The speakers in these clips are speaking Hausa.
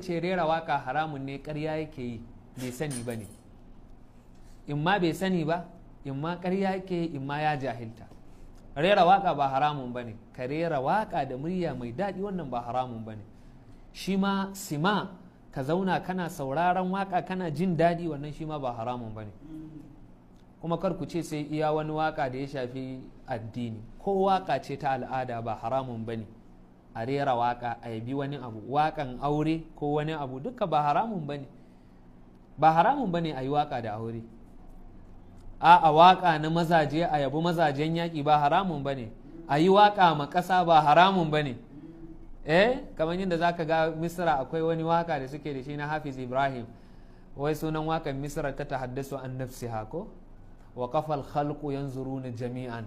ce rera waka haramun ne ƙarya yake yi, bai sani ba ne, in ma bai sani ba, in ma ƙarya yake yi, in ma ya jahilta. Rera waka ba haramun ba ne, ka rera waka da murya mai daɗi, wannan ba haramun ba ne. Shi ma sima, ka zauna kana sauraron waka kana jin daɗi, wannan shi ma ba haramun ba ne. Kuma kar ku ce sai iya wani waka da ya shafi addini, ko waka ce ta al'ada ba haramun ba ne. A rera waka, a yabi wani abu, wakan aure ko wani abu, duka ba haramun ba ne. Ba haramun ba ne a yi waka da aure. A waka na mazaje, a yabi mazajen yaƙi, ba haramun ba ne. A yi waka ma ƙasa, ba haramun ba ne. Kamar yadda za ka ga Misra akwai wani waka da suke da shi na Hafiz Ibrahim, wai sunan wakan Misra ta tahaddasu an nafsiha ko wa qafal khalqu yanzuruna jami'an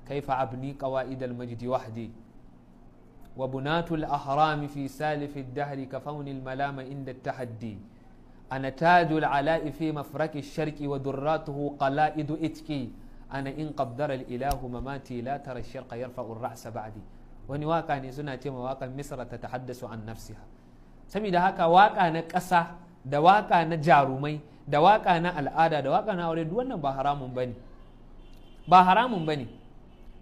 kaifa abni qawaid al majdi wahdi wa bunatul ahrami fi salif ad dahr ka fauni al malama inda at tahaddi ana tajul ala'i fi mafraki ash-sharqi wa durratuhu qalaidu itqi ana in qaddara al ilahu mamati la tara ash-sharqa yarfa'u ar-ra'sa ba'di. Wani waka ne suna ce ma wakan Misra ta tahaddasu an nafsiha. Saboda haka waka na ƙasa da waka na jarumai da waka na al'ada da waka na aure duk wannan ba haramun bane, ba haramun bane.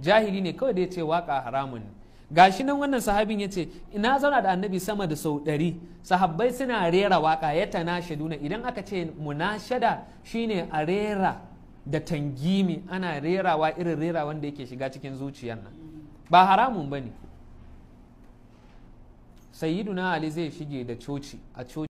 Jahili ne kawai da ya ce waka haramun ne. Gashi nan wannan sahabin ya ce ina zauna da annabi sama da sau 100, sahabbai suna rera waka ya tanashaduna. Idan aka ce munashada shine a rera da tangimi, ana rerawa irin rera wanda yake shiga cikin zuciyar nan, ba haramun bane. Sayyiduna Ali zai shige da coci a coci